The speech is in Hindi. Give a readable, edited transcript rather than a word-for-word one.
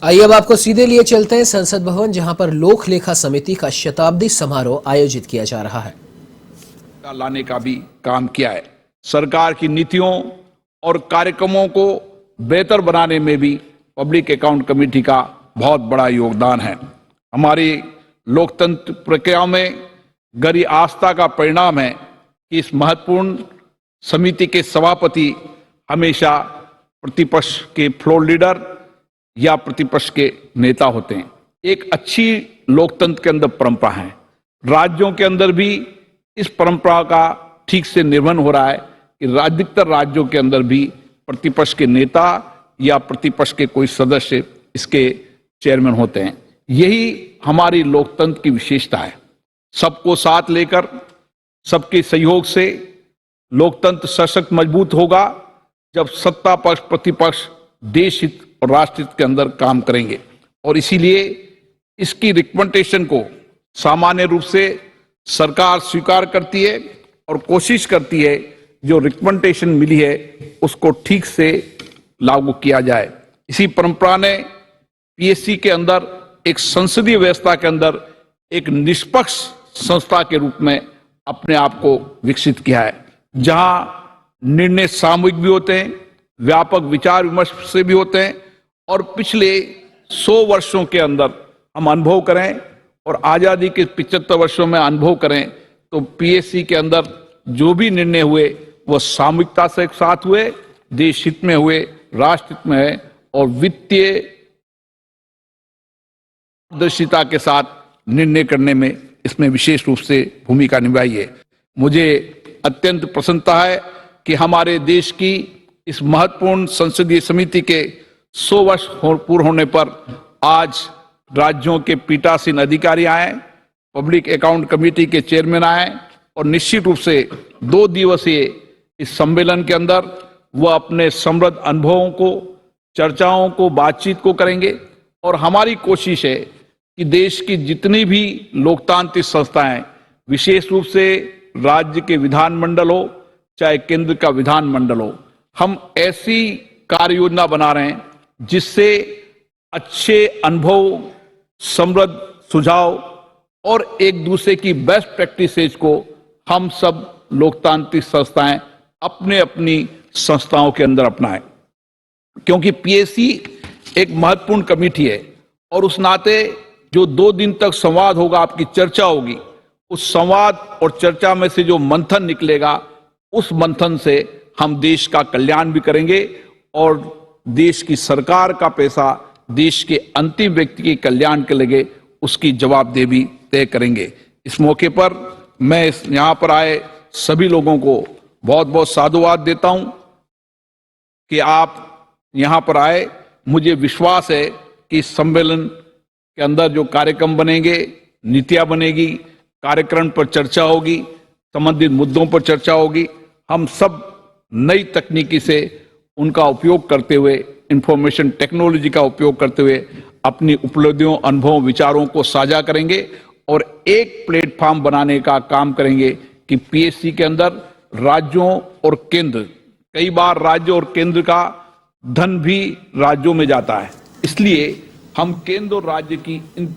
आइए अब आपको सीधे लिए चलते हैं संसद भवन, जहां पर लोक लेखा समिति का शताब्दी समारोह आयोजित किया जा रहा है। लाने का भी काम किया है। सरकार की नीतियों और कार्यक्रमों को बेहतर बनाने में भी पब्लिक अकाउंट कमेटी का बहुत बड़ा योगदान है। हमारी लोकतंत्र प्रक्रिया में गहरी आस्था का परिणाम है कि इस महत्वपूर्ण समिति के सभापति हमेशा प्रतिपक्ष के फ्लोर लीडर या प्रतिपक्ष के नेता होते हैं। एक अच्छी लोकतंत्र के अंदर परंपरा है। राज्यों के अंदर भी इस परंपरा का ठीक से निर्वहन हो रहा है कि अधिकतर राज्यों के अंदर भी प्रतिपक्ष के नेता या प्रतिपक्ष के कोई सदस्य इसके चेयरमैन होते हैं। यही हमारी लोकतंत्र की विशेषता है। सबको साथ लेकर, सबके सहयोग से लोकतंत्र सशक्त मजबूत होगा जब सत्ता पक्ष प्रतिपक्ष देश हित और राष्ट्र हित के अंदर काम करेंगे। और इसीलिए इसकी रिकमेंडेशन को सामान्य रूप से सरकार स्वीकार करती है और कोशिश करती है जो रिकमेंडेशन मिली है उसको ठीक से लागू किया जाए। इसी परंपरा ने पीएससी के अंदर एक संसदीय व्यवस्था के अंदर एक निष्पक्ष संस्था के रूप में अपने आप को विकसित किया है, जहां निर्णय सामूहिक भी होते हैं, व्यापक विचार विमर्श से भी होते हैं। और पिछले 100 वर्षों के अंदर हम अनुभव करें और आजादी के 75 वर्षों में अनुभव करें तो पीएससी के अंदर जो भी निर्णय हुए वो सामूहिकता से एक साथ हुए, देश हित में हुए, राष्ट्र हित में है और वित्तीय पारदर्शिता के साथ निर्णय करने में इसमें विशेष रूप से भूमिका निभाई है। मुझे अत्यंत प्रसन्नता है कि हमारे देश की इस महत्वपूर्ण संसदीय समिति के 100 वर्ष पूर्ण होने पर आज राज्यों के पीठासीन अधिकारी आए, पब्लिक अकाउंट कमेटी के चेयरमैन आए और निश्चित रूप से 2 दिवसीय इस सम्मेलन के अंदर वह अपने समृद्ध अनुभवों को, चर्चाओं को, बातचीत को करेंगे। और हमारी कोशिश है कि देश की जितनी भी लोकतांत्रिक संस्थाएं, विशेष रूप से राज्य के विधानमंडल हो चाहे केंद्र का विधानमंडल हो, हम ऐसी कार्य योजना बना रहे हैं जिससे अच्छे अनुभव, समृद्ध सुझाव और एक दूसरे की बेस्ट प्रैक्टिसेज को हम सब लोकतांत्रिक संस्थाएं अपने अपनी संस्थाओं के अंदर अपनाएं। क्योंकि पीएससी एक महत्वपूर्ण कमेटी है और उस नाते जो 2 दिन तक संवाद होगा, आपकी चर्चा होगी, उस संवाद और चर्चा में से जो मंथन निकलेगा, उस मंथन से हम देश का कल्याण भी करेंगे और देश की सरकार का पैसा देश के अंतिम व्यक्ति के कल्याण के लगे उसकी जवाबदेही भी तय करेंगे। इस मौके पर मैं यहाँ पर आए सभी लोगों को बहुत बहुत साधुवाद देता हूं कि आप यहाँ पर आए। मुझे विश्वास है कि इस सम्मेलन के अंदर जो कार्यक्रम बनेंगे, नीतियां बनेगी, कार्यक्रम पर चर्चा होगी, संबंधित मुद्दों पर चर्चा होगी। हम सब नई तकनीकी से उनका उपयोग करते हुए, इंफॉर्मेशन टेक्नोलॉजी का उपयोग करते हुए अपनी उपलब्धियों, अनुभवों, विचारों को साझा करेंगे और एक प्लेटफॉर्म बनाने का काम करेंगे कि पीएससी के अंदर राज्यों और केंद्र, कई बार राज्य और केंद्र का धन भी राज्यों में जाता है, इसलिए हम केंद्र और राज्य की इन